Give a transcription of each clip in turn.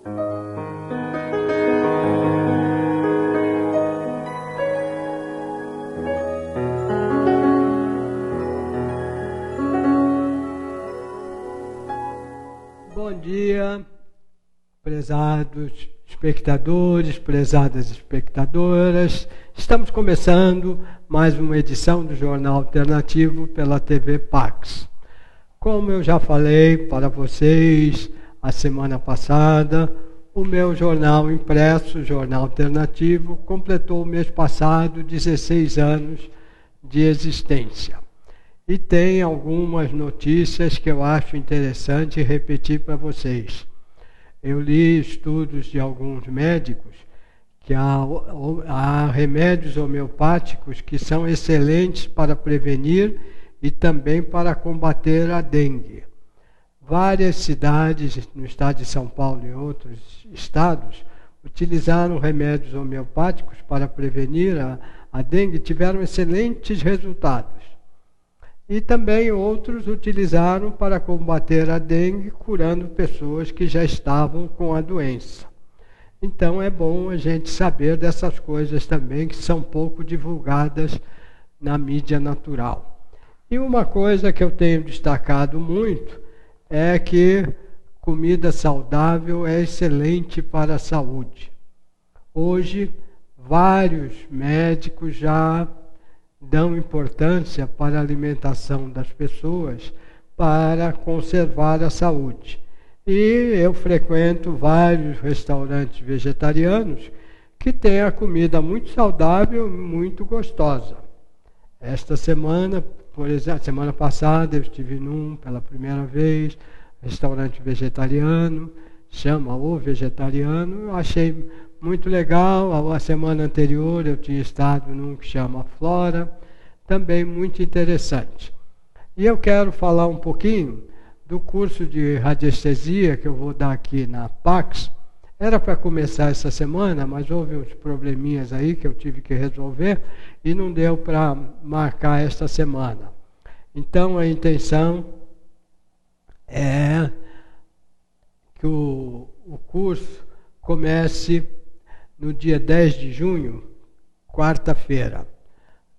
Bom dia, prezados espectadores, prezadas espectadoras. Estamos começando mais uma edição do Jornal Alternativo pela TV Pax. Como eu já falei para vocês a semana passada, o meu jornal impresso, Jornal Alternativo, completou o mês passado 16 anos de existência. E tem algumas notícias que eu acho interessante repetir para vocês. Eu li estudos de alguns médicos que há remédios homeopáticos que são excelentes para prevenir e também para combater a dengue. Várias cidades no estado de São Paulo e outros estados utilizaram remédios homeopáticos para prevenir a dengue e tiveram excelentes resultados. E também outros utilizaram para combater a dengue, curando pessoas que já estavam com a doença. Então é bom a gente saber dessas coisas também, que são pouco divulgadas na mídia natural. E uma coisa que eu tenho destacado muito é que comida saudável é excelente para a saúde. Hoje, vários médicos já dão importância para a alimentação das pessoas para conservar a saúde. E eu frequento vários restaurantes vegetarianos que têm a comida muito saudável e muito gostosa. Esta semana, por exemplo, semana passada eu estive num pela primeira vez, restaurante vegetariano, chama O Vegetariano, eu achei muito legal. A semana anterior eu tinha estado num que chama Flora, também muito interessante. E eu quero falar um pouquinho do curso de radiestesia que eu vou dar aqui na Pax. Era para começar essa semana, mas houve uns probleminhas aí que eu tive que resolver e não deu para marcar esta semana. Então a intenção é que o curso comece no dia 10 de junho, quarta-feira,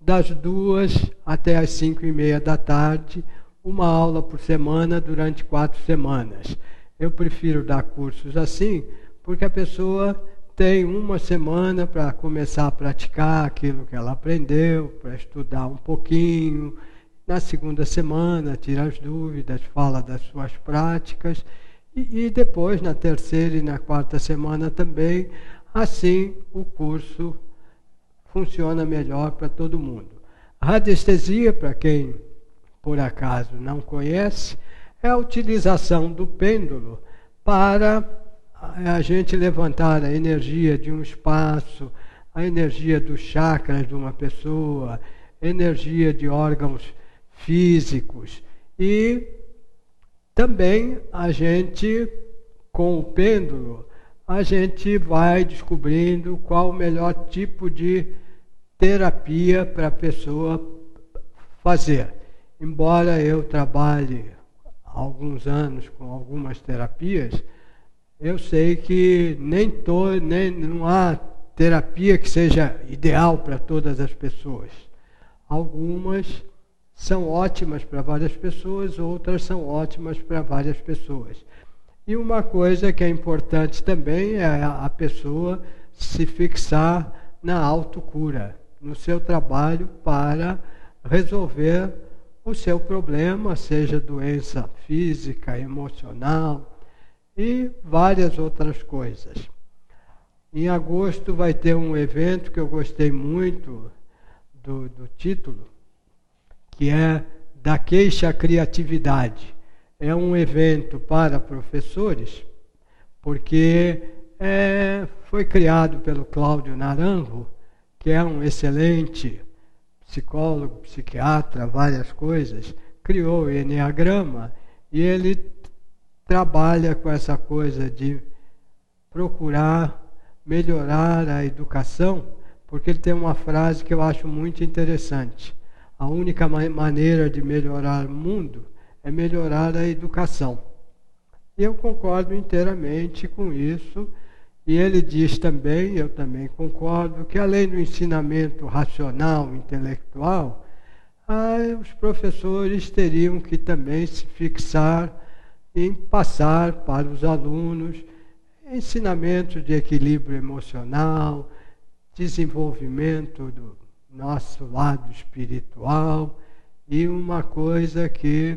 das 2 até as 5:30 da tarde, uma aula por semana durante 4 semanas. Eu prefiro dar cursos assim, porque a pessoa tem uma semana para começar a praticar aquilo que ela aprendeu, para estudar um pouquinho. Na segunda semana, tira as dúvidas, fala das suas práticas. E depois, na terceira e na quarta semana também, assim o curso funciona melhor para todo mundo. A radiestesia, para quem por acaso não conhece, é a utilização do pêndulo para a gente levantar a energia de um espaço, a energia dos chakras de uma pessoa, energia de órgãos físicos. E também a gente, com o pêndulo, a gente vai descobrindo qual o melhor tipo de terapia para a pessoa fazer. Embora eu trabalhe há alguns anos com algumas terapias, eu sei que não há terapia que seja ideal para todas as pessoas. Algumas são ótimas para várias pessoas, outras são ótimas para várias pessoas. E uma coisa que é importante também é a pessoa se fixar na autocura, no seu trabalho para resolver o seu problema, seja doença física, emocional e várias outras coisas. Em agosto vai ter um evento que eu gostei muito do título, que é Da Queixa à Criatividade. É um evento para professores, porque foi criado pelo Cláudio Naranjo, que é um excelente psicólogo, psiquiatra, várias coisas, criou o Enneagrama e ele trabalha com essa coisa de procurar melhorar a educação, porque ele tem uma frase que eu acho muito interessante. A única maneira de melhorar o mundo é melhorar a educação. E eu concordo inteiramente com isso. E ele diz também, eu também concordo, que além do ensinamento racional, intelectual, os professores teriam que também se fixar em passar para os alunos ensinamentos de equilíbrio emocional, desenvolvimento do nosso lado espiritual, e uma coisa que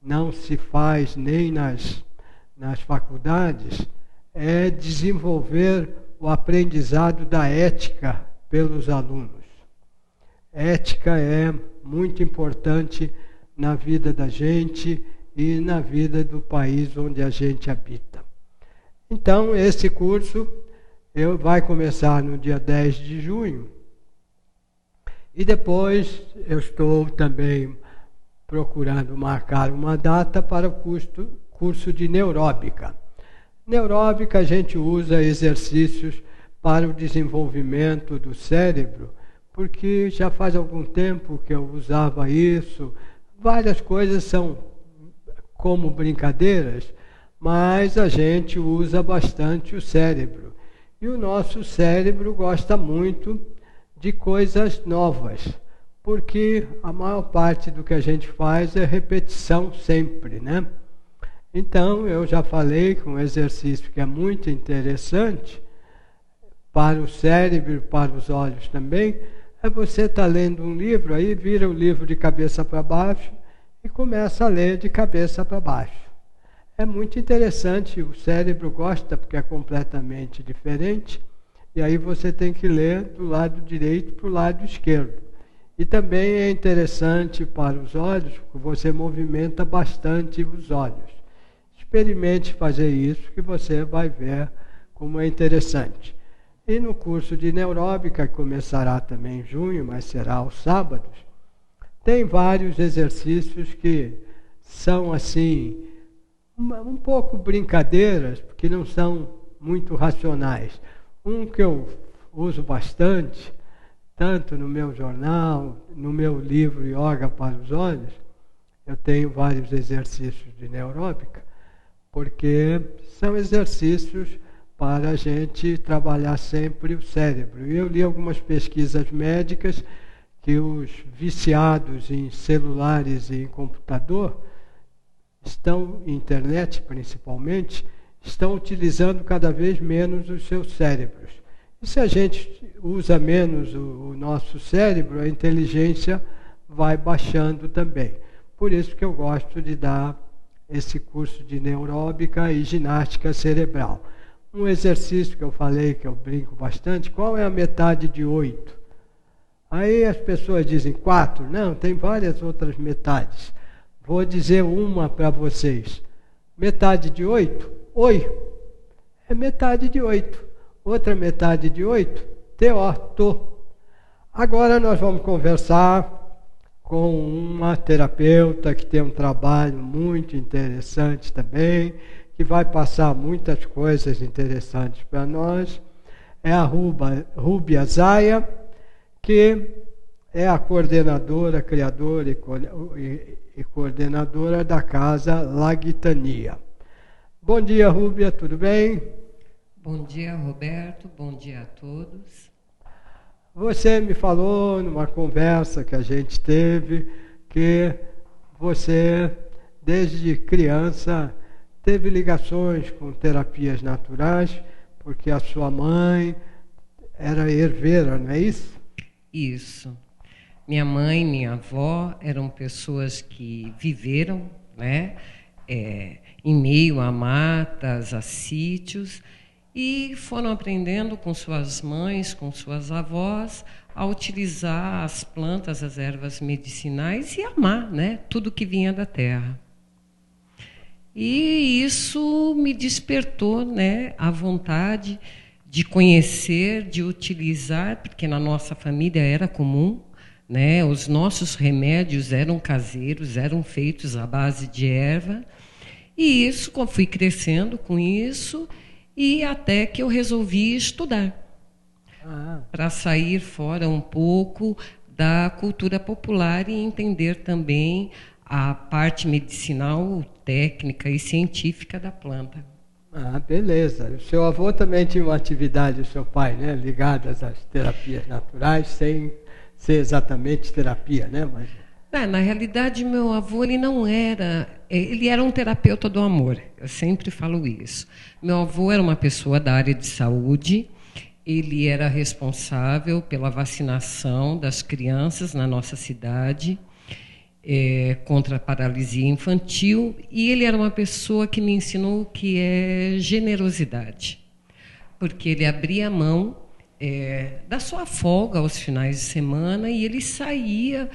não se faz nem nas faculdades é desenvolver o aprendizado da ética pelos alunos. Ética é muito importante na vida da gente e na vida do país onde a gente habita. Então, esse curso vai começar no dia 10 de junho. E depois eu estou também procurando marcar uma data para o curso de neuróbica. Neuróbica, a gente usa exercícios para o desenvolvimento do cérebro, porque já faz algum tempo que eu usava isso. Várias coisas são como brincadeiras, mas a gente usa bastante o cérebro. E o nosso cérebro gosta muito de coisas novas, porque a maior parte do que a gente faz é repetição sempre, né? Então, eu já falei que um exercício que é muito interessante para o cérebro e para os olhos também, é você estar lendo um livro, aí vira o livro de cabeça para baixo e começa a ler de cabeça para baixo. É muito interessante, o cérebro gosta porque é completamente diferente, e aí você tem que ler do lado direito para o lado esquerdo. E também é interessante para os olhos, porque você movimenta bastante os olhos. Experimente fazer isso que você vai ver como é interessante. E no curso de neuróbica, que começará também em junho, mas será aos sábados, tem vários exercícios que são assim, um pouco brincadeiras, porque não são muito racionais. Um que eu uso bastante, tanto no meu jornal, no meu livro Yoga para os Olhos, eu tenho vários exercícios de neuróbica, porque são exercícios para a gente trabalhar sempre o cérebro. Eu li algumas pesquisas médicas que os viciados em celulares e em computador estão, internet principalmente, estão utilizando cada vez menos os seus cérebros. E se a gente usa menos o nosso cérebro, a inteligência vai baixando também. Por isso que eu gosto de dar esse curso de neuróbica e ginástica cerebral. Um exercício que eu falei, que eu brinco bastante, qual é a metade de 8? Aí as pessoas dizem 4. Não, tem várias outras metades. Vou dizer uma para vocês. Metade de 8? Oi. É metade de 8. Outra metade de 8? Teó, tô. Agora nós vamos conversar com uma terapeuta que tem um trabalho muito interessante também, que vai passar muitas coisas interessantes para nós. É a Rúbia Zaya, que é a coordenadora, criadora e coordenadora da Casa Lagitania. Bom dia, Rúbia, tudo bem? Bom dia, Roberto, bom dia a todos. Você me falou numa conversa que a gente teve que você, desde criança, teve ligações com terapias naturais, porque a sua mãe era herveira, não é isso? Isso. Minha mãe e minha avó eram pessoas que viveram, né, em meio a matas, a sítios, e foram aprendendo com suas mães, com suas avós, a utilizar as plantas, as ervas medicinais e amar, né, tudo que vinha da terra. E isso me despertou, né, a vontade de conhecer, de utilizar, porque na nossa família era comum, né, os nossos remédios eram caseiros, eram feitos à base de erva. E isso, fui crescendo com isso, e até que eu resolvi estudar, para sair fora um pouco da cultura popular e entender também a parte medicinal, técnica e científica da planta. Ah, beleza. O seu avô também tinha uma atividade, o seu pai, né, ligadas às terapias naturais, sem ser exatamente terapia, né? Mas... Na realidade, meu avô ele era um terapeuta do amor. Eu sempre falo isso. Meu avô era uma pessoa da área de saúde. Ele era responsável pela vacinação das crianças na nossa cidade contra a paralisia infantil, e ele era uma pessoa que me ensinou o que é generosidade, porque ele abria mão da sua folga aos finais de semana e ele saía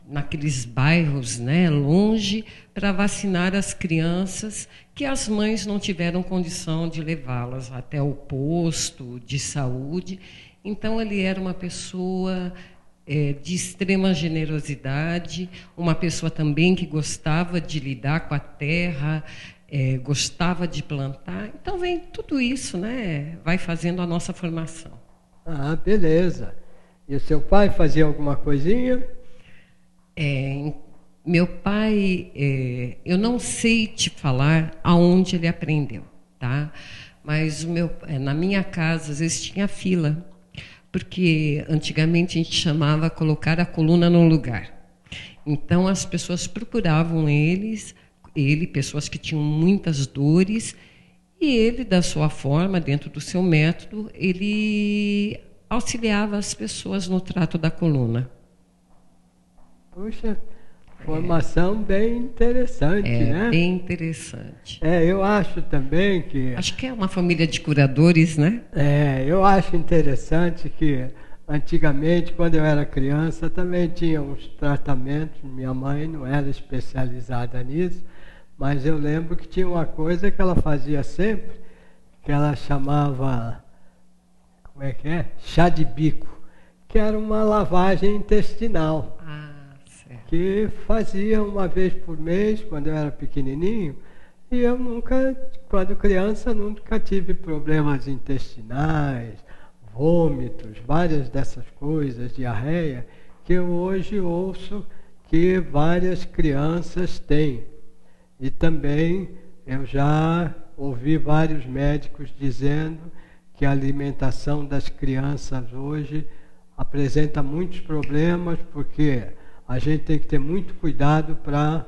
naqueles bairros, né, longe, para vacinar as crianças que as mães não tiveram condição de levá-las até o posto de saúde. Então, ele era uma pessoa de extrema generosidade, uma pessoa também que gostava de lidar com a terra, gostava de plantar. Então, vem tudo isso, né, vai fazendo a nossa formação. Ah, beleza. E o seu pai fazia alguma coisinha? Meu pai, eu não sei te falar aonde ele aprendeu, tá? Mas na minha casa, às vezes, tinha fila, porque antigamente a gente chamava colocar a coluna no lugar. Então, as pessoas procuravam pessoas que tinham muitas dores, e ele, da sua forma, dentro do seu método, ele auxiliava as pessoas no trato da coluna. Puxa, formação bem interessante, né? Bem interessante. Eu acho também que... Acho que é uma família de curadores, né? Eu acho interessante que antigamente, quando eu era criança, também tinha uns tratamentos. Minha mãe não era especializada nisso, mas eu lembro que tinha uma coisa que ela fazia sempre, que ela chamava, como é que é? Chá de bico, que era uma lavagem intestinal. Que fazia uma vez por mês, quando eu era pequenininho, e eu nunca, quando criança, nunca tive problemas intestinais, vômitos, várias dessas coisas, diarreia, que eu hoje ouço que várias crianças têm. E também eu já ouvi vários médicos dizendo que a alimentação das crianças hoje apresenta muitos problemas, porque a gente tem que ter muito cuidado para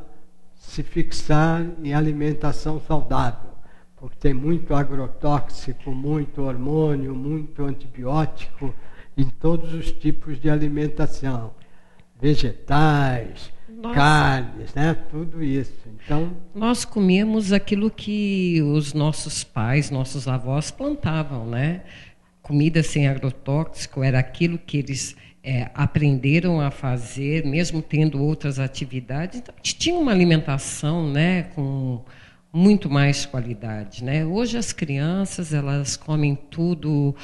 se fixar em alimentação saudável, porque tem muito agrotóxico, muito hormônio, muito antibiótico em todos os tipos de alimentação, vegetais, carnes, né? Tudo isso. Então, nós comíamos aquilo que os nossos pais, nossos avós plantavam, né? Comida sem agrotóxico era aquilo que eles aprenderam a fazer, mesmo tendo outras atividades. Então, a gente tinha uma alimentação, né, com muito mais qualidade, né? Hoje as crianças, elas comem tudo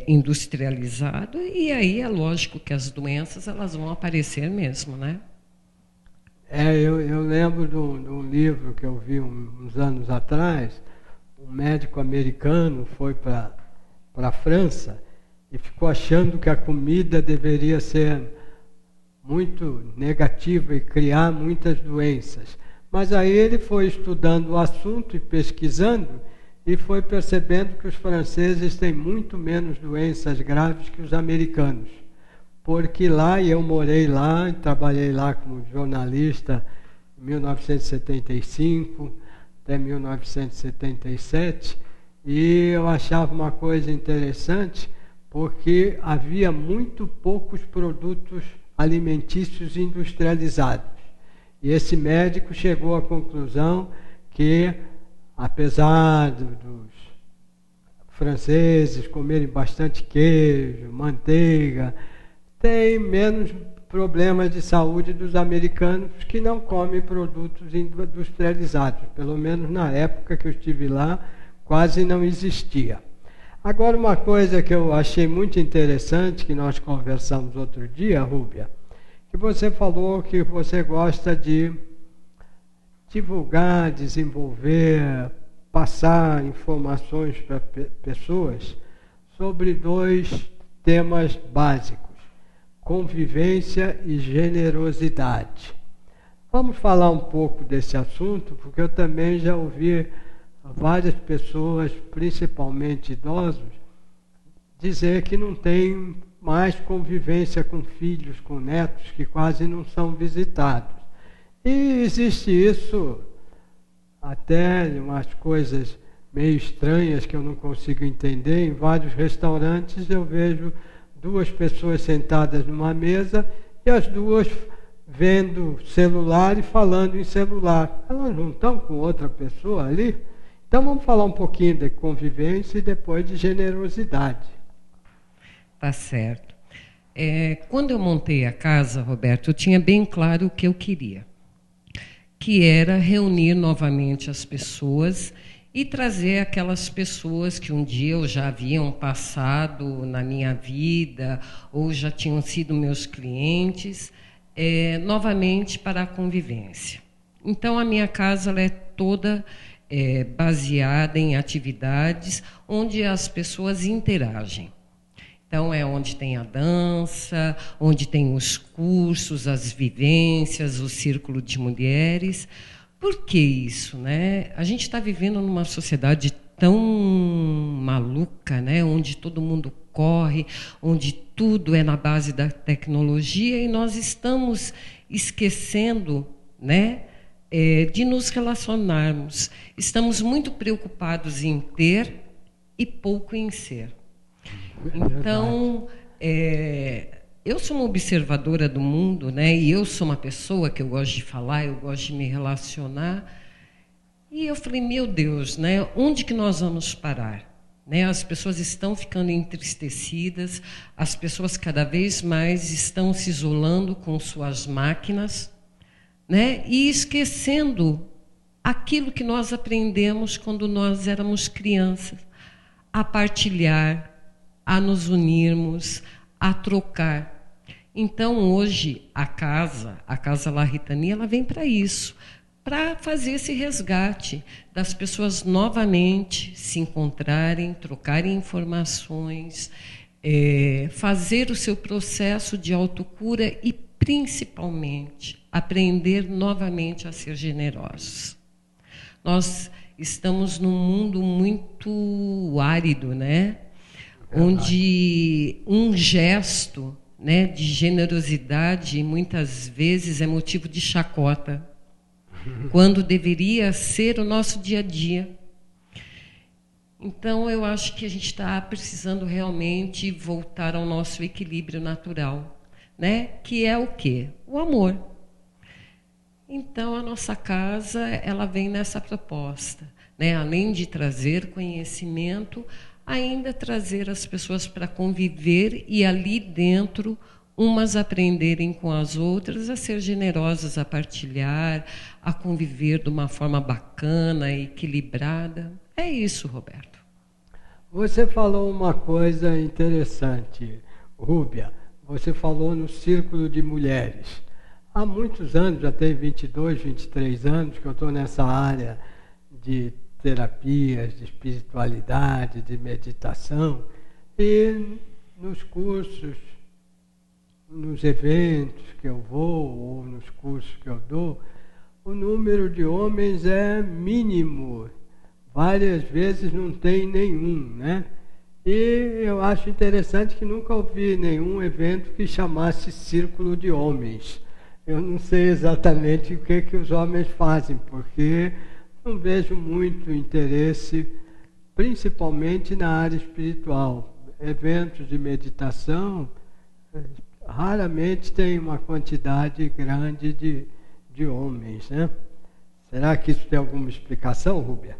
industrializado, e aí é lógico que as doenças elas vão aparecer mesmo, né? Eu lembro de um livro que eu vi uns anos atrás. Um médico americano foi para a França e ficou achando que a comida deveria ser muito negativa e criar muitas doenças. Mas aí ele foi estudando o assunto e pesquisando e foi percebendo que os franceses têm muito menos doenças graves que os americanos. Porque lá, e eu morei lá, trabalhei lá como jornalista em 1975 até 1977, e eu achava uma coisa interessante, porque havia muito poucos produtos alimentícios industrializados. E esse médico chegou à conclusão que, apesar dos franceses comerem bastante queijo, manteiga, tem menos problemas de saúde dos americanos que não comem produtos industrializados. Pelo menos na época que eu estive lá, quase não existia. Agora, uma coisa que eu achei muito interessante, que nós conversamos outro dia, Rúbia, que você falou que você gosta de divulgar, desenvolver, passar informações para pessoas sobre 2 temas básicos: convivência e generosidade. Vamos falar um pouco desse assunto, porque eu também já ouvi várias pessoas, principalmente idosos, dizer que não tem mais convivência com filhos, com netos, que quase não são visitados. E existe isso, até umas coisas meio estranhas que eu não consigo entender. Em vários restaurantes eu vejo duas pessoas sentadas numa mesa e as duas vendo celular e falando em celular. Elas não estão com outra pessoa ali? Então vamos falar um pouquinho de convivência e depois de generosidade. Tá certo. Quando eu montei a casa, Roberto, eu tinha bem claro o que eu queria, que era reunir novamente as pessoas e trazer aquelas pessoas que um dia eu já haviam passado na minha vida ou já tinham sido meus clientes, novamente para a convivência. Então, a minha casa ela é toda baseada em atividades onde as pessoas interagem. Então, é onde tem a dança, onde tem os cursos, as vivências, o círculo de mulheres. Por que isso, né? A gente está vivendo numa sociedade tão maluca, né? Onde todo mundo corre, onde tudo é na base da tecnologia e nós estamos esquecendo, né? De nos relacionarmos. Estamos muito preocupados em ter e pouco em ser. Então, eu sou uma observadora do mundo, né? E eu sou uma pessoa que eu gosto de falar, eu gosto de me relacionar. E eu falei, meu Deus, né? Onde que nós vamos parar? Né? As pessoas estão ficando entristecidas, as pessoas cada vez mais estão se isolando com suas máquinas, né? E esquecendo aquilo que nós aprendemos quando nós éramos crianças, a partilhar, a nos unirmos, a trocar. Então, hoje, a Casa La Ritania, ela vem para isso, para fazer esse resgate das pessoas novamente se encontrarem, trocarem informações, fazer o seu processo de autocura e, principalmente, aprender novamente a ser generosos. Nós estamos num mundo muito árido, né? Onde um gesto, né, de generosidade muitas vezes é motivo de chacota, quando deveria ser o nosso dia a dia. Então, eu acho que a gente está precisando realmente voltar ao nosso equilíbrio natural, né? Que é o quê? O amor. Então, a nossa casa ela vem nessa proposta, né? Além de trazer conhecimento, ainda trazer as pessoas para conviver e ali dentro umas aprenderem com as outras a ser generosas, a partilhar, a conviver de uma forma bacana, equilibrada. É isso, Roberto. Você falou uma coisa interessante, Rúbia. Você falou no círculo de mulheres. Há muitos anos, já tem 22, 23 anos que eu estou nessa área de terapias, de espiritualidade, de meditação, e nos cursos, nos eventos que eu vou, ou nos cursos que eu dou, o número de homens é mínimo, várias vezes não tem nenhum, né? E eu acho interessante que nunca ouvi nenhum evento que chamasse Círculo de Homens. Eu não sei exatamente o que os homens fazem, porque não vejo muito interesse, principalmente na área espiritual. Eventos de meditação, raramente tem uma quantidade grande de homens, né? Será que isso tem alguma explicação, Rúbia?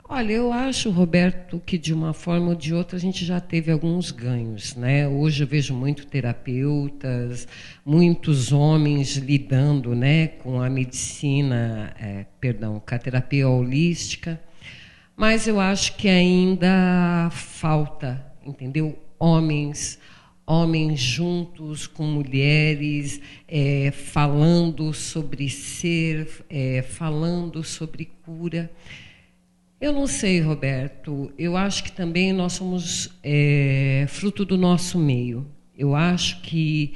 Olha, eu acho, Roberto, que de uma forma ou de outra a gente já teve alguns ganhos, né? Hoje eu vejo muito terapeutas, muitos homens lidando, né, com a medicina, com a terapia holística, mas eu acho que ainda falta, entendeu? Homens juntos com mulheres, falando sobre ser, falando sobre cura. Eu não sei, Roberto, eu acho que também nós somos fruto do nosso meio. Eu acho que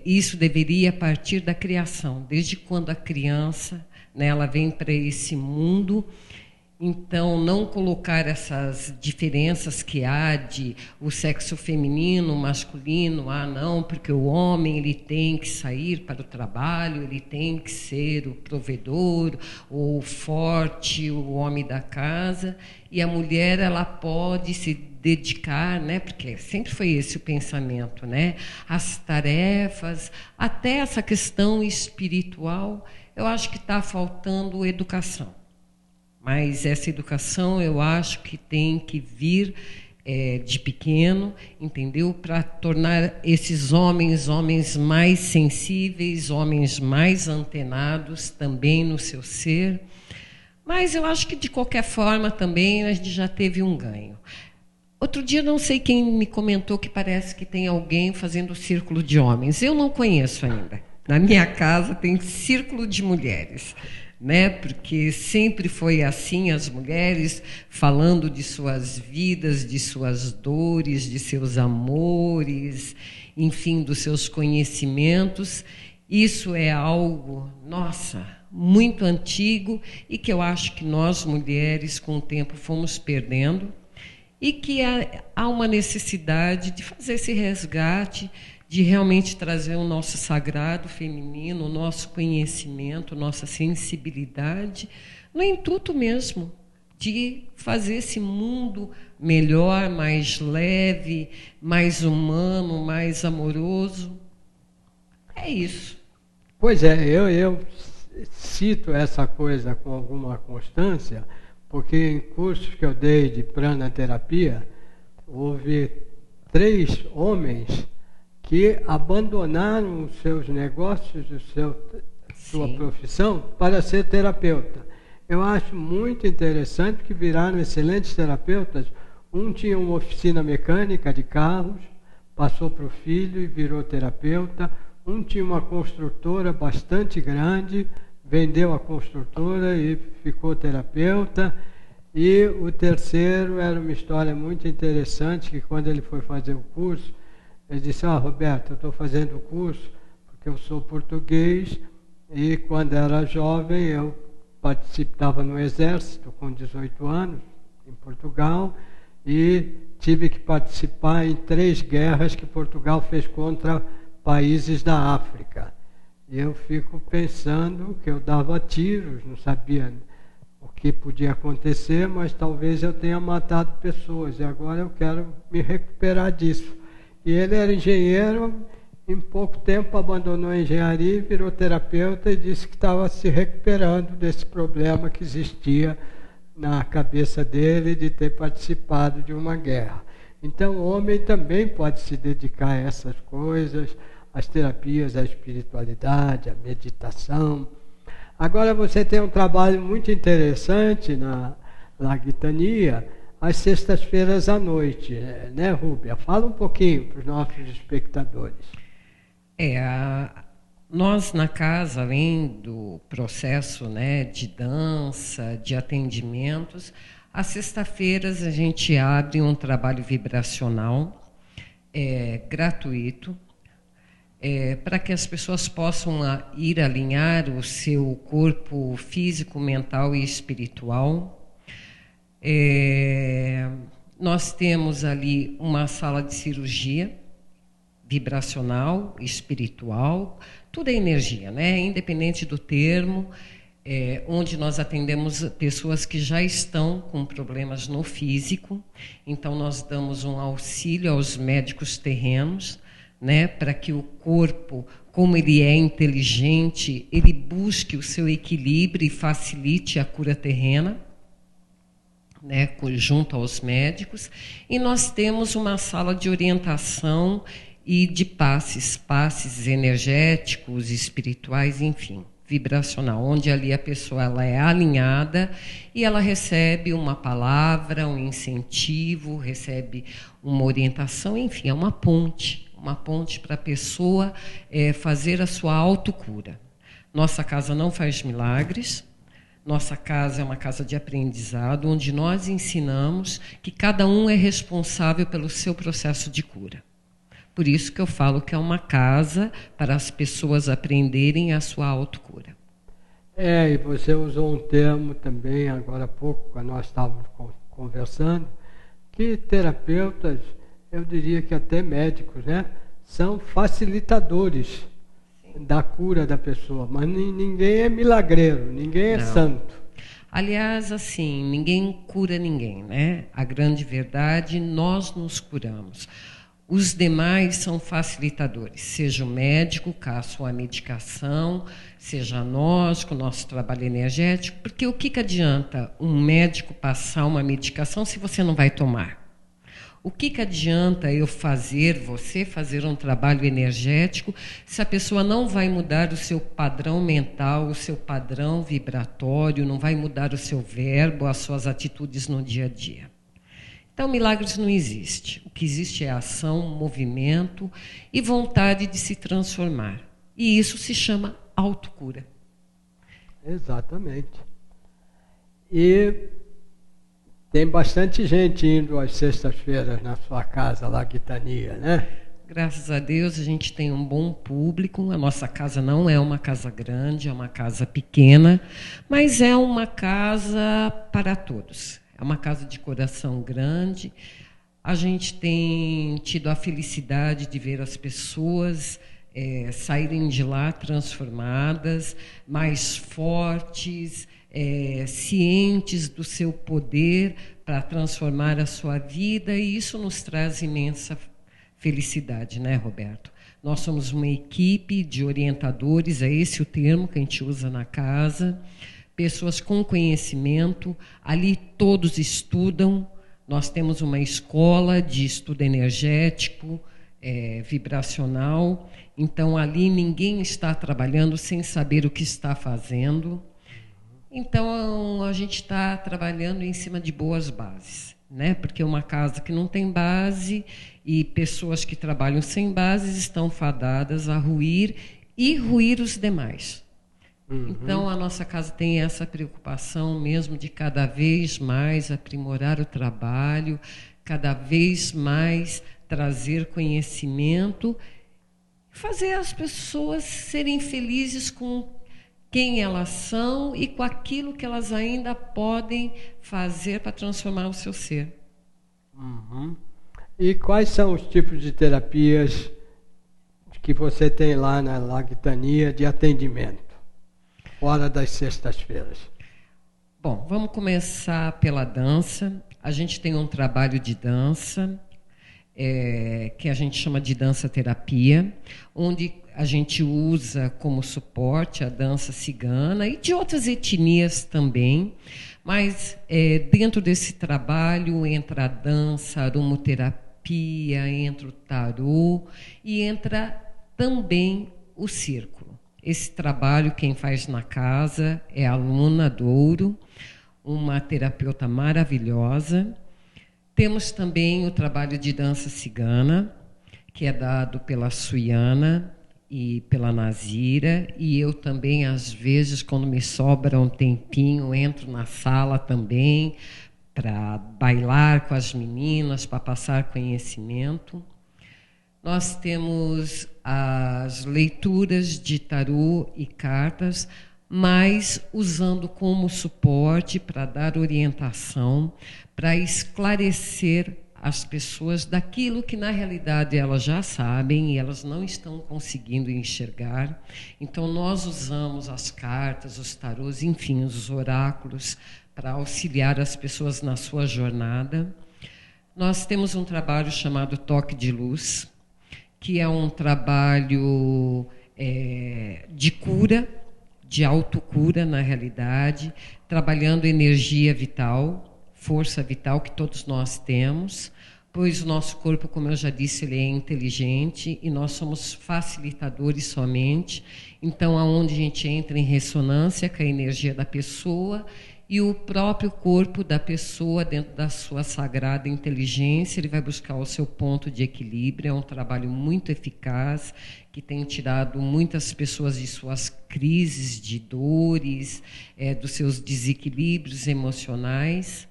isso deveria partir da criação, desde quando a criança, né, ela vem para esse mundo. Então, não colocar essas diferenças que há de o sexo feminino, masculino, não, porque o homem ele tem que sair para o trabalho, ele tem que ser o provedor, o forte, o homem da casa, e a mulher ela pode se dedicar, né, porque sempre foi esse o pensamento, né, às tarefas, até essa questão espiritual. Eu acho que está faltando educação. Mas essa educação eu acho que tem que vir de pequeno, entendeu? Para tornar esses homens mais sensíveis, homens mais antenados também no seu ser. Mas eu acho que de qualquer forma também a gente já teve um ganho. Outro dia não sei quem me comentou que parece que tem alguém fazendo círculo de homens. Eu não conheço ainda. Na minha casa tem círculo de mulheres. Né? Porque sempre foi assim, as mulheres falando de suas vidas, de suas dores, de seus amores, enfim, dos seus conhecimentos. Isso é algo, nossa, muito antigo e que eu acho que nós, mulheres, com o tempo fomos perdendo e que há uma necessidade de fazer esse resgate, de realmente trazer o nosso sagrado feminino, o nosso conhecimento, nossa sensibilidade, no intuito mesmo de fazer esse mundo melhor, mais leve, mais humano, mais amoroso. É isso. Pois é, eu cito essa coisa com alguma constância, porque em cursos que eu dei de pranaterapia, houve 3 homens que abandonaram os seus negócios, sua profissão, para ser terapeuta. Eu acho muito interessante que viraram excelentes terapeutas. Um tinha uma oficina mecânica de carros, passou para o filho e virou terapeuta. Um tinha uma construtora bastante grande, vendeu a construtora e ficou terapeuta. E o terceiro era uma história muito interessante, que quando ele foi fazer o curso, ele disse, Roberto, eu estou fazendo o curso porque eu sou português e quando era jovem eu participava no exército com 18 anos em Portugal e tive que participar em 3 guerras que Portugal fez contra países da África. E eu fico pensando que eu dava tiros, não sabia o que podia acontecer, mas talvez eu tenha matado pessoas e agora eu quero me recuperar disso. E ele era engenheiro, em pouco tempo abandonou a engenharia e virou terapeuta e disse que estava se recuperando desse problema que existia na cabeça dele de ter participado de uma guerra. Então o homem também pode se dedicar a essas coisas, às terapias, à espiritualidade, à meditação. Agora você tem um trabalho muito interessante na Lagitania, às sextas-feiras à noite, né, Rúbia? Fala um pouquinho para os nossos espectadores. Nós na casa, além do processo, né, de dança, de atendimentos, às sextas-feiras a gente abre um trabalho vibracional gratuito, para que as pessoas possam ir alinhar o seu corpo físico, mental e espiritual. Nós temos ali uma sala de cirurgia vibracional, espiritual, tudo é energia, né? Independente do termo, onde nós atendemos pessoas que já estão com problemas no físico, então nós damos um auxílio aos médicos terrenos, né, para que o corpo, como ele é inteligente, ele busque o seu equilíbrio e facilite a cura terrena, né, junto aos médicos. E nós temos uma sala de orientação e de passes energéticos, espirituais, enfim, vibracional, onde ali a pessoa ela é alinhada e ela recebe uma palavra, um incentivo, recebe uma orientação, enfim, é uma ponte para a pessoa fazer a sua autocura. Nossa casa não faz milagres, nossa casa é uma casa de aprendizado, onde nós ensinamos que cada um é responsável pelo seu processo de cura. Por isso que eu falo que é uma casa para as pessoas aprenderem a sua autocura. E você usou um termo também, agora há pouco, quando nós estávamos conversando, que terapeutas, eu diria que até médicos, né, são facilitadores da cura da pessoa, mas ninguém é milagreiro, ninguém é santo. Aliás, assim, ninguém cura ninguém, né? A grande verdade, nós nos curamos. Os demais são facilitadores, seja o médico com a sua medicação, seja nós com o nosso trabalho energético, porque o que adianta um médico passar uma medicação se você não vai tomar? O que adianta você fazer um trabalho energético, se a pessoa não vai mudar o seu padrão mental, o seu padrão vibratório, não vai mudar o seu verbo, as suas atitudes no dia a dia? Então, milagres não existe. O que existe é ação, movimento e vontade de se transformar. E isso se chama autocura. Exatamente. E tem bastante gente indo às sextas-feiras na sua casa, lá, Guitania, né? Graças a Deus, a gente tem um bom público. A nossa casa não é uma casa grande, é uma casa pequena, mas é uma casa para todos. É uma casa de coração grande. A gente tem tido a felicidade de ver as pessoas saírem de lá transformadas, mais fortes, cientes do seu poder para transformar a sua vida, e isso nos traz imensa felicidade, né, Roberto? Nós somos uma equipe de orientadores, é esse o termo que a gente usa na casa, pessoas com conhecimento, ali todos estudam, nós temos uma escola de estudo energético, vibracional, então ali ninguém está trabalhando sem saber o que está fazendo. Então, a gente está trabalhando em cima de boas bases, né? Porque uma casa que não tem base e pessoas que trabalham sem bases estão fadadas a ruir e ruir os demais. Então, a nossa casa tem essa preocupação mesmo de cada vez mais aprimorar o trabalho, cada vez mais trazer conhecimento, fazer as pessoas serem felizes com quem elas são e com aquilo que elas ainda podem fazer para transformar o seu ser. E quais são os tipos de terapias que você tem lá na Lagitania de atendimento, fora das sextas-feiras? Bom, vamos começar pela dança. A gente tem um trabalho de dança, que a gente chama de dança-terapia, onde a gente usa como suporte a dança cigana e de outras etnias também, mas dentro desse trabalho entra a dança, a aromoterapia, entra o tarô e entra também o círculo. Esse trabalho quem faz na casa é a Luna Douro, uma terapeuta maravilhosa. Temos também o trabalho de dança cigana, que é dado pela Suiana e pela Nazira, e eu também, às vezes, quando me sobra um tempinho, entro na sala também para bailar com as meninas, para passar conhecimento. Nós temos as leituras de tarô e cartas, mas usando como suporte para dar orientação, para esclarecer as pessoas daquilo que na realidade elas já sabem e elas não estão conseguindo enxergar. Então nós usamos as cartas, os tarôs, enfim, os oráculos para auxiliar as pessoas na sua jornada. Nós temos um trabalho chamado Toque de Luz, que é um trabalho de cura, de autocura na realidade, trabalhando energia vital, força vital que todos nós temos, pois o nosso corpo, como eu já disse, ele é inteligente e nós somos facilitadores somente. Então, aonde a gente entra em ressonância com a energia da pessoa e o próprio corpo da pessoa, dentro da sua sagrada inteligência, ele vai buscar o seu ponto de equilíbrio. É um trabalho muito eficaz, que tem tirado muitas pessoas de suas crises de dores, dos seus desequilíbrios emocionais.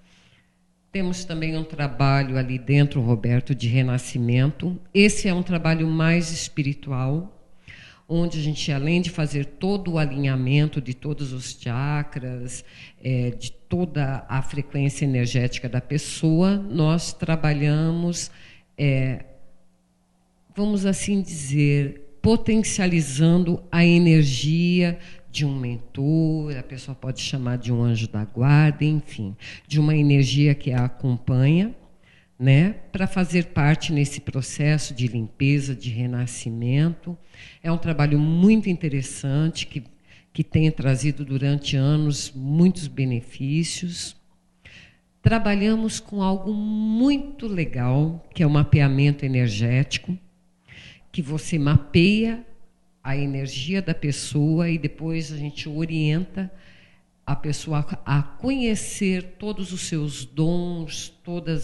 Temos também um trabalho ali dentro, Roberto, de renascimento. Esse é um trabalho mais espiritual, onde a gente, além de fazer todo o alinhamento de todos os chakras, de toda a frequência energética da pessoa, nós trabalhamos, vamos assim dizer, potencializando a energia de um mentor, a pessoa pode chamar de um anjo da guarda, enfim, de uma energia que a acompanha, né, para fazer parte nesse processo de limpeza, de renascimento. É um trabalho muito interessante que tem trazido durante anos muitos benefícios. Trabalhamos com algo muito legal, que é o mapeamento energético, que você mapeia a energia da pessoa e depois a gente orienta a pessoa a conhecer todos os seus dons, toda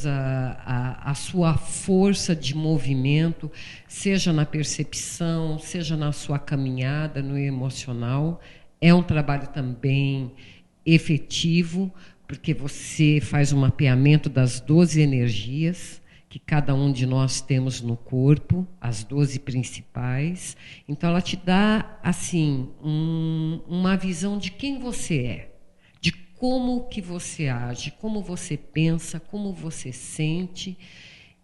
a sua força de movimento, seja na percepção, seja na sua caminhada, no emocional. É um trabalho também efetivo, porque você faz um mapeamento das 12 energias que cada um de nós temos no corpo, as 12 principais. Então, ela te dá assim uma visão de quem você é, de como que você age, como você pensa, como você sente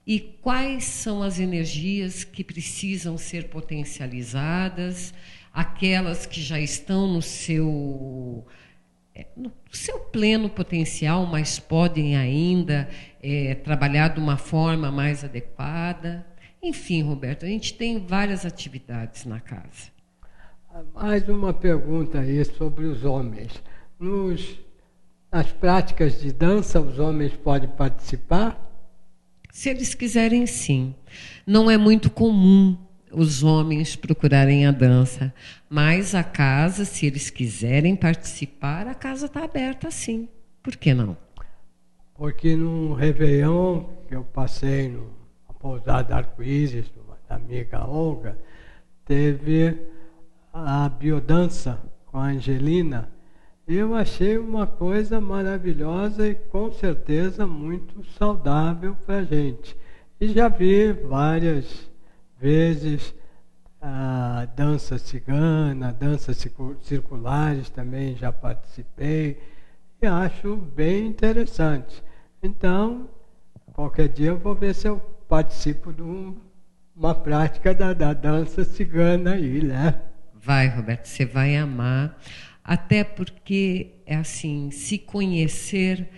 e quais são as energias que precisam ser potencializadas, aquelas que já estão no seu pleno potencial, mas podem ainda trabalhar de uma forma mais adequada. Enfim, Roberto, a gente tem várias atividades na casa. Mais uma pergunta aí sobre os homens. Nas práticas de dança, os homens podem participar? Se eles quiserem, sim. Não é muito comum os homens procurarem a dança, mas a casa, se eles quiserem participar, a casa está aberta, sim. Por que não? Porque no Réveillon, que eu passei na pousada Arco-Íris, da amiga Olga, teve a biodança com a Angelina. Eu achei uma coisa maravilhosa e com certeza muito saudável para a gente. E já vi várias vezes a dança cigana, danças circulares também já participei e acho bem interessante. Então, qualquer dia eu vou ver se eu participo de uma prática da dança cigana aí, né? Vai, Roberto, você vai amar. Até porque, assim, se conhecer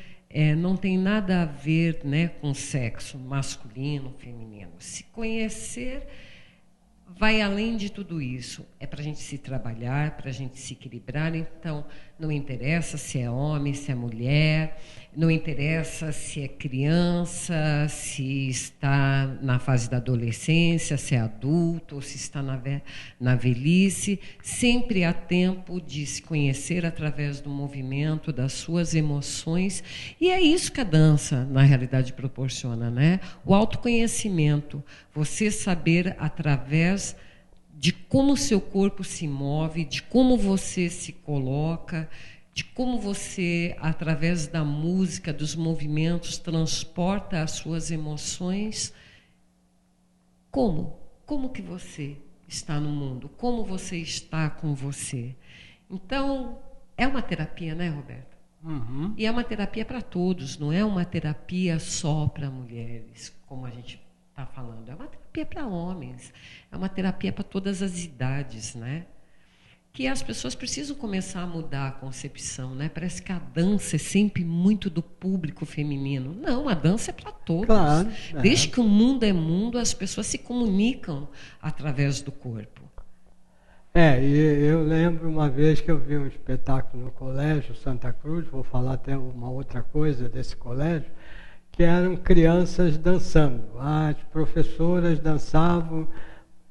não tem nada a ver, né, com sexo masculino, feminino. Se conhecer vai além de tudo isso. É para a gente se trabalhar, para a gente se equilibrar. Então, não interessa se é homem, se é mulher, não interessa se é criança, se está na fase da adolescência, se é adulto, ou se está na velhice. Sempre há tempo de se conhecer através do movimento, das suas emoções. E é isso que a dança, na realidade, proporciona, né? O autoconhecimento, você saber através de como o seu corpo se move, de como você se coloca, de como você, através da música, dos movimentos, transporta as suas emoções. Como? Como que você está no mundo? Como você está com você? Então, é uma terapia, né, Roberto? Uhum. E é uma terapia para todos, não é uma terapia só para mulheres, como a gente está falando. É uma terapia para homens, é uma terapia para todas as idades, né? Que as pessoas precisam começar a mudar a concepção, né? Parece que a dança é sempre muito do público feminino. Não, a dança é para todos. Claro, Desde que o mundo é mundo, as pessoas se comunicam através do corpo. E eu lembro uma vez que eu vi um espetáculo no colégio Santa Cruz, vou falar até uma outra coisa desse colégio, que eram crianças dançando. As professoras dançavam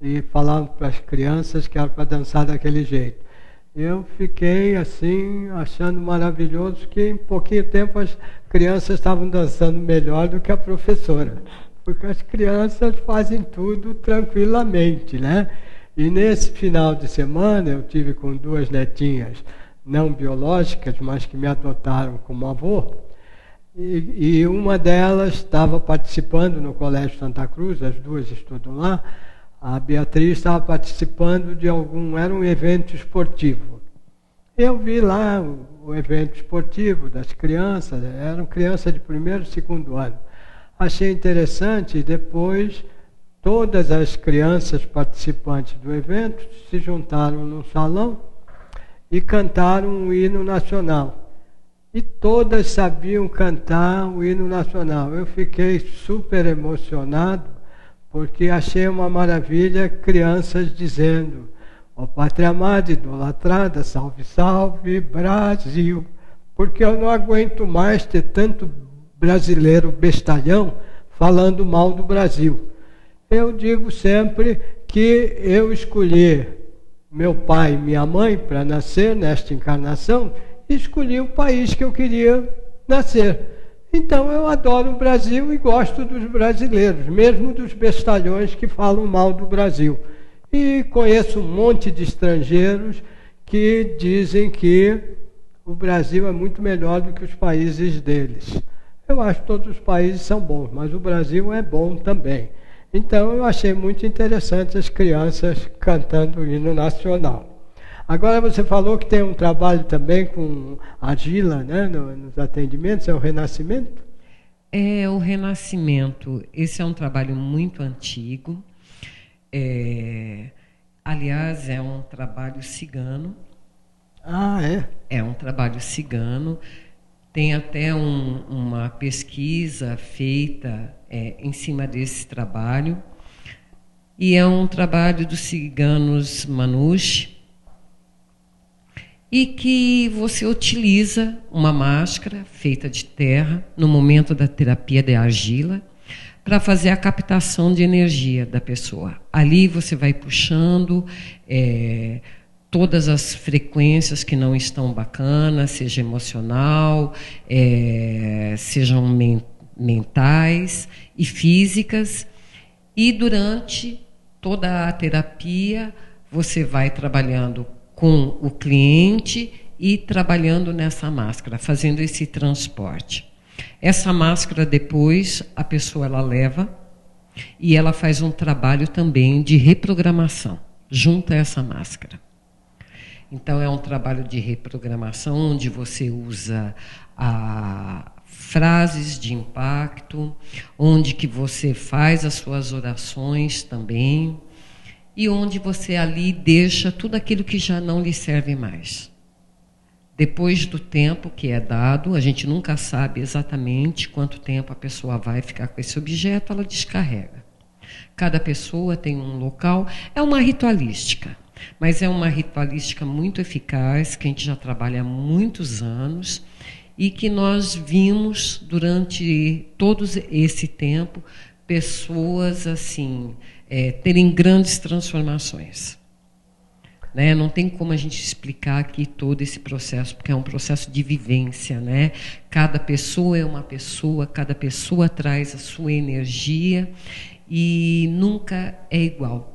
e falavam para as crianças que era para dançar daquele jeito. Eu fiquei assim, achando maravilhoso que em pouquinho tempo as crianças estavam dançando melhor do que a professora. Porque as crianças fazem tudo tranquilamente, né? E nesse final de semana eu tive com 2 netinhas não biológicas, mas que me adotaram como avô. E uma delas estava participando no Colégio Santa Cruz, as duas estudam lá. A Beatriz estava participando de era um evento esportivo. Eu vi lá o evento esportivo das crianças, eram crianças de 1º e 2º ano. Achei interessante e depois todas as crianças participantes do evento se juntaram num salão e cantaram um hino nacional. E todas sabiam cantar o hino nacional. Eu fiquei super emocionado, porque achei uma maravilha crianças dizendo: ó pátria amada, idolatrada, salve, salve, Brasil. Porque eu não aguento mais ter tanto brasileiro bestalhão falando mal do Brasil. Eu digo sempre que eu escolhi meu pai e minha mãe para nascer nesta encarnação, e escolhi o país que eu queria nascer. Então eu adoro o Brasil e gosto dos brasileiros, mesmo dos bestalhões que falam mal do Brasil. E conheço um monte de estrangeiros que dizem que o Brasil é muito melhor do que os países deles. Eu acho que todos os países são bons, mas o Brasil é bom também. Então eu achei muito interessante as crianças cantando o hino nacional. Agora você falou que tem um trabalho também com argila, né, nos atendimentos, é o Renascimento? É o Renascimento. Esse é um trabalho muito antigo. Aliás, é um trabalho cigano. Ah, é? É um trabalho cigano. Tem até uma pesquisa feita em cima desse trabalho. E é um trabalho dos ciganos Manouche, e que você utiliza uma máscara feita de terra no momento da terapia de argila para fazer a captação de energia da pessoa. Ali você vai puxando todas as frequências que não estão bacanas, seja emocional, sejam mentais e físicas, e durante toda a terapia você vai trabalhando com o cliente e trabalhando nessa máscara, fazendo esse transporte. Essa máscara depois a pessoa ela leva e ela faz um trabalho também de reprogramação junto a essa máscara. Então é um trabalho de reprogramação onde você usa frases de impacto, onde que você faz as suas orações também, e onde você ali deixa tudo aquilo que já não lhe serve mais. Depois do tempo que é dado, a gente nunca sabe exatamente quanto tempo a pessoa vai ficar com esse objeto, ela descarrega. Cada pessoa tem um local, é uma ritualística, mas é uma ritualística muito eficaz, que a gente já trabalha há muitos anos, e que nós vimos durante todo esse tempo pessoas assim terem grandes transformações. Né? Não tem como a gente explicar aqui todo esse processo, porque é um processo de vivência. Né? Cada pessoa é uma pessoa, cada pessoa traz a sua energia e nunca é igual.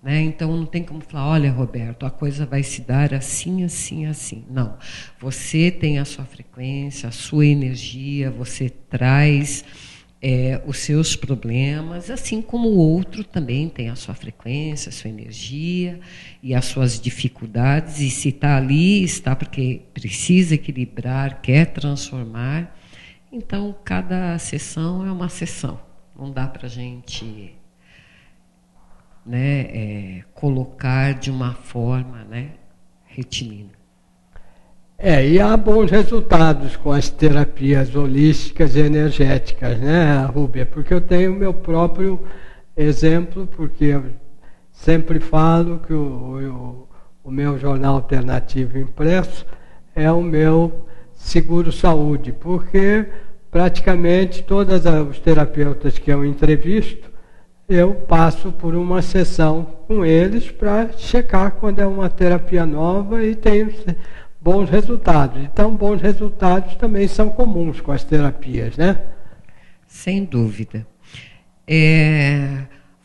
Né? Então não tem como falar, olha, Roberto, a coisa vai se dar assim, assim, assim. Não. Você tem a sua frequência, a sua energia, você traz os seus problemas, assim como o outro também tem a sua frequência, a sua energia e as suas dificuldades, e se está ali, está porque precisa equilibrar, quer transformar. Então, cada sessão é uma sessão. Não dá para a gente colocar de uma forma retilínea. E há bons resultados com as terapias holísticas e energéticas, né, Rúbia? Porque eu tenho o meu próprio exemplo, porque eu sempre falo que o meu jornal alternativo impresso é o meu seguro-saúde, porque praticamente todos os terapeutas que eu entrevisto, eu passo por uma sessão com eles para checar quando é uma terapia nova e tenho bons resultados. Então, bons resultados também são comuns com as terapias, né? Sem dúvida.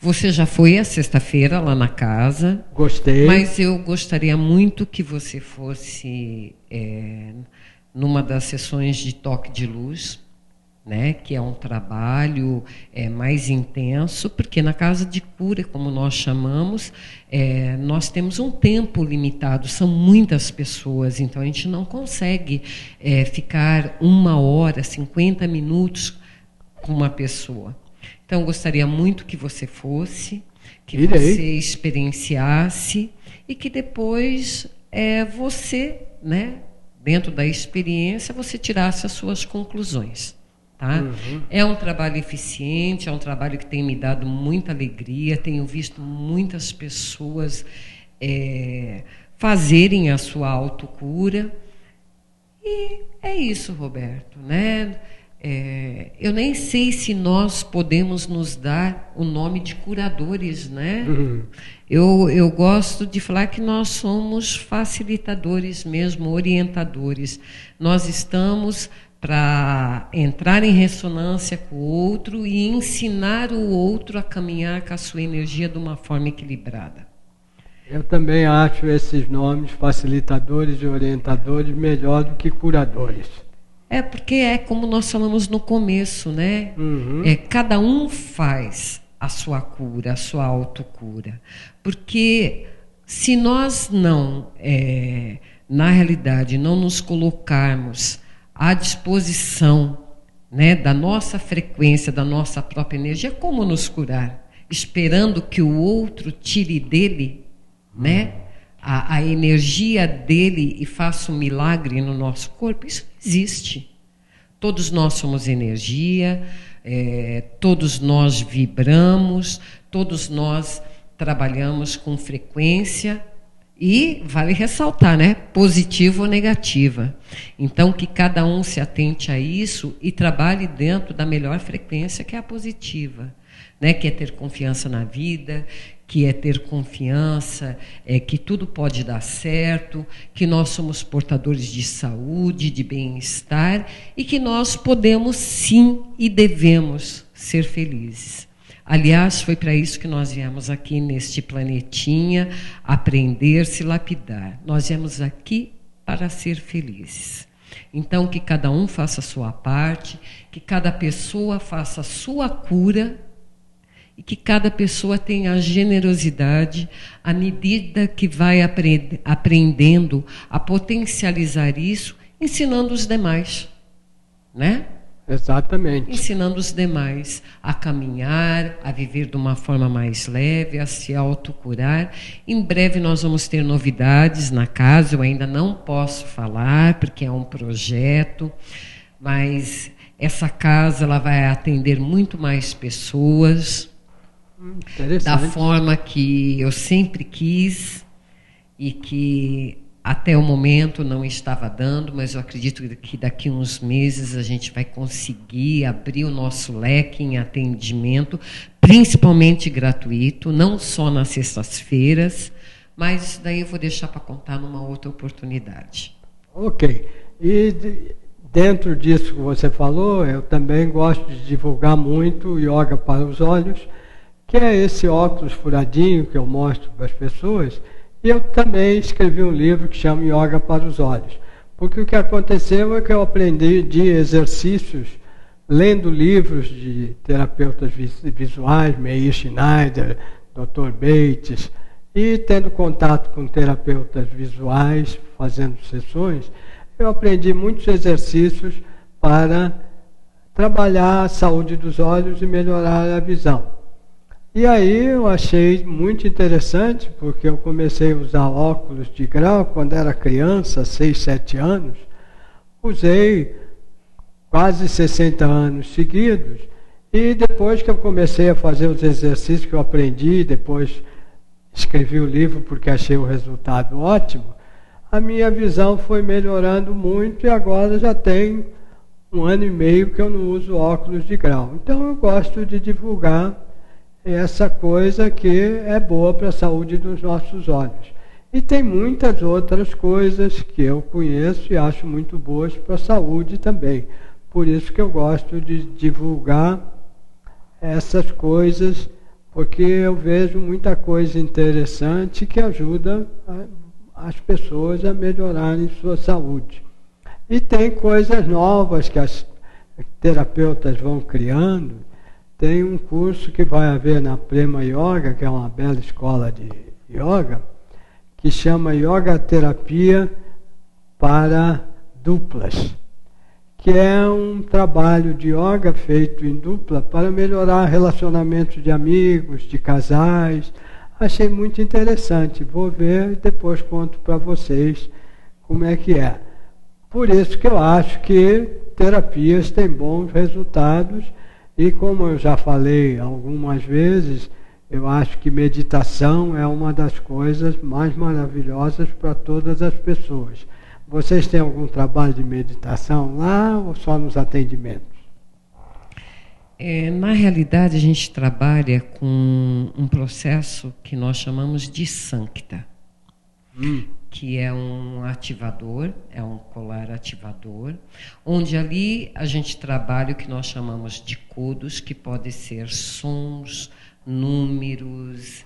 Você já foi à sexta-feira lá na casa. Gostei. Mas eu gostaria muito que você fosse numa das sessões de toque de luz, né, que é um trabalho mais intenso, porque na casa de cura, como nós chamamos, nós temos um tempo limitado, são muitas pessoas, então a gente não consegue ficar 1 hora, 50 minutos com uma pessoa. Então, eu gostaria muito que você fosse, que você experienciasse e que depois você, né, dentro da experiência, você tirasse as suas conclusões. Tá? Uhum. É um trabalho eficiente, é um trabalho que tem me dado muita alegria, tenho visto muitas pessoas fazerem a sua autocura. E é isso, Roberto, né? Eu nem sei se nós podemos nos dar o nome de curadores, né? Uhum. Eu gosto de falar que nós somos facilitadores mesmo, orientadores. Nós estamos para entrar em ressonância com o outro e ensinar o outro a caminhar com a sua energia de uma forma equilibrada. Eu também acho esses nomes, facilitadores e orientadores, melhor do que curadores. Porque é como nós falamos no começo, né? Uhum. Cada um faz a sua cura, a sua autocura. Porque se nós não, na realidade, não nos colocarmos à disposição, né, da nossa frequência, da nossa própria energia, como nos curar? Esperando que o outro tire dele, né, a energia dele e faça um milagre no nosso corpo? Isso não existe. Todos nós somos energia, todos nós vibramos, todos nós trabalhamos com frequência. E vale ressaltar, né? Positiva ou negativa. Então, que cada um se atente a isso e trabalhe dentro da melhor frequência, que é a positiva, né? Que é ter confiança na vida, que é ter confiança, que tudo pode dar certo, que nós somos portadores de saúde, de bem-estar e que nós podemos sim e devemos ser felizes. Aliás, foi para isso que nós viemos aqui neste planetinha, aprender, se lapidar. Nós viemos aqui para ser felizes. Então, que cada um faça a sua parte, que cada pessoa faça a sua cura e que cada pessoa tenha a generosidade, à medida que vai aprendendo a potencializar isso, ensinando os demais, né? Exatamente. Ensinando os demais a caminhar, a viver de uma forma mais leve, a se autocurar. Em breve nós vamos ter novidades na casa, eu ainda não posso falar, porque é um projeto, mas essa casa ela vai atender muito mais pessoas, da forma que eu sempre quis e que até o momento não estava dando, mas eu acredito que daqui a uns meses a gente vai conseguir abrir o nosso leque em atendimento, principalmente gratuito, não só nas sextas-feiras, mas daí eu vou deixar para contar numa outra oportunidade. Ok. E dentro disso que você falou, eu também gosto de divulgar muito o Yoga para os Olhos, que é esse óculos furadinho que eu mostro para as pessoas. E eu também escrevi um livro que chama Yoga para os Olhos. Porque o que aconteceu é que eu aprendi de exercícios, lendo livros de terapeutas visuais, Meir Schneider, Dr. Bates, e tendo contato com terapeutas visuais, fazendo sessões, eu aprendi muitos exercícios para trabalhar a saúde dos olhos e melhorar a visão. E aí eu achei muito interessante, porque eu comecei a usar óculos de grau quando era criança, 6, 7 anos. Usei quase 60 anos seguidos. E depois que eu comecei a fazer os exercícios que eu aprendi, depois escrevi o livro porque achei o resultado ótimo, a minha visão foi melhorando muito e agora já tem 1 ano e meio que eu não uso óculos de grau. Então eu gosto de divulgar essa coisa que é boa para a saúde dos nossos olhos. E tem muitas outras coisas que eu conheço e acho muito boas para a saúde também. Por isso que eu gosto de divulgar essas coisas, porque eu vejo muita coisa interessante que ajuda as pessoas a melhorarem sua saúde. E tem coisas novas que as terapeutas vão criando. Tem um curso que vai haver na Prema Yoga, que é uma bela escola de yoga, que chama Yoga Terapia para Duplas, que é um trabalho de yoga feito em dupla para melhorar relacionamentos de amigos, de casais. Achei muito interessante. Vou ver e depois conto para vocês como é que é. Por isso que eu acho que terapias têm bons resultados e, como eu já falei algumas vezes, eu acho que meditação é uma das coisas mais maravilhosas para todas as pessoas. Vocês têm algum trabalho de meditação lá ou só nos atendimentos? Na realidade, a gente trabalha com um processo que nós chamamos de Sancta, que é um ativador, é um colar ativador, onde ali a gente trabalha o que nós chamamos de codos, que podem ser sons, números,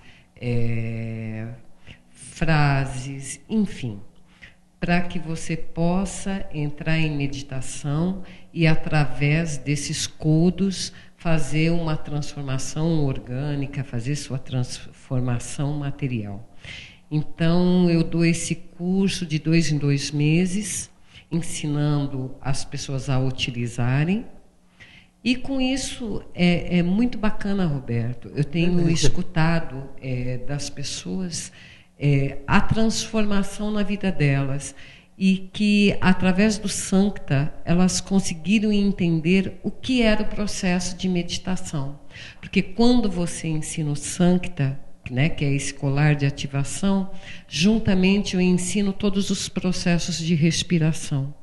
frases, enfim, para que você possa entrar em meditação e, através desses codos, fazer uma transformação orgânica, fazer sua transformação material. Então, eu dou esse curso de 2 em 2 meses, ensinando as pessoas a utilizarem. E com isso, é muito bacana, Roberto. Eu tenho escutado das pessoas a transformação na vida delas e que, através do Sancta, elas conseguiram entender o que era o processo de meditação. Porque quando você ensina o Sancta, né, que é esse colar de ativação, juntamente eu ensino todos os processos de respiração.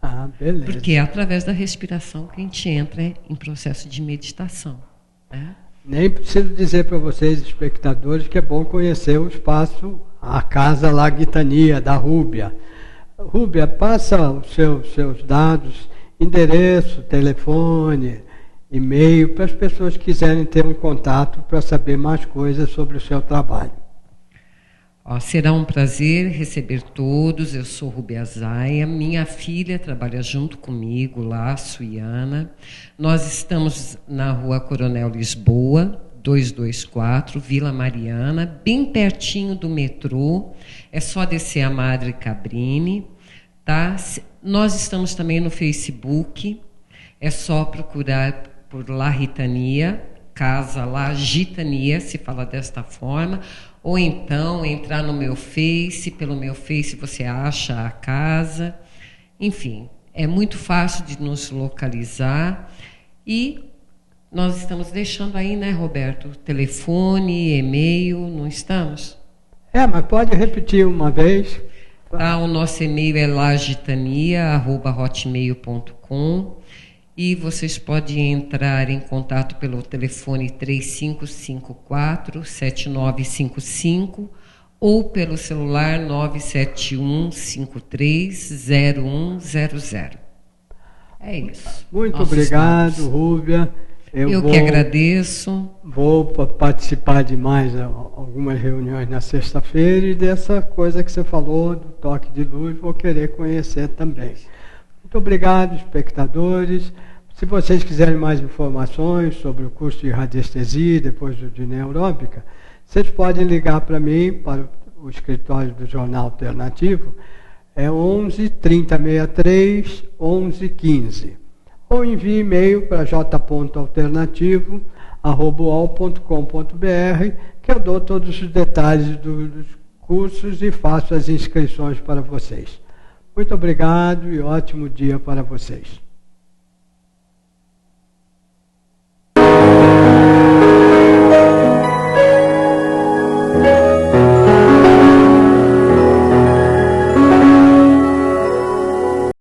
Ah, beleza. Porque é através da respiração que a gente entra em processo de meditação. Né? Nem preciso dizer para vocês, espectadores, que é bom conhecer o espaço, a Casa Lagitania, da Rúbia. Rúbia, passa os seus dados, endereço, telefone, e-mail, para as pessoas que quiserem ter um contato para saber mais coisas sobre o seu trabalho. Será um prazer receber todos. Eu sou Rúbia Zaia, minha filha trabalha junto comigo lá, a Suiana. Nós estamos na Rua Coronel Lisboa, 224, Vila Mariana, bem pertinho do metrô. É só descer a Madre Cabrini, tá? Nós estamos também no Facebook, é só procurar por Latitania, Casa Lagitania, se fala desta forma, ou então entrar no meu Face, pelo meu Face você acha a casa. Enfim, é muito fácil de nos localizar e nós estamos deixando aí, né, Roberto, telefone, e-mail, não estamos? Mas pode repetir uma vez. O nosso e-mail é lagitania@hotmail.com. E vocês podem entrar em contato pelo telefone 3554-7955 ou pelo celular 971530100. É isso. Muito obrigado, Rúbia. Eu que agradeço. Vou participar de mais algumas reuniões na sexta-feira e dessa coisa que você falou, do toque de luz, vou querer conhecer também. Muito obrigado, espectadores. Se vocês quiserem mais informações sobre o curso de radiestesia e depois de neuróbica, vocês podem ligar para mim, para o escritório do Jornal Alternativo, é 11 3063 1115. Ou envie e-mail para j.alternativo@uol.com.br, que eu dou todos os detalhes dos cursos e faço as inscrições para vocês. Muito obrigado e ótimo dia para vocês.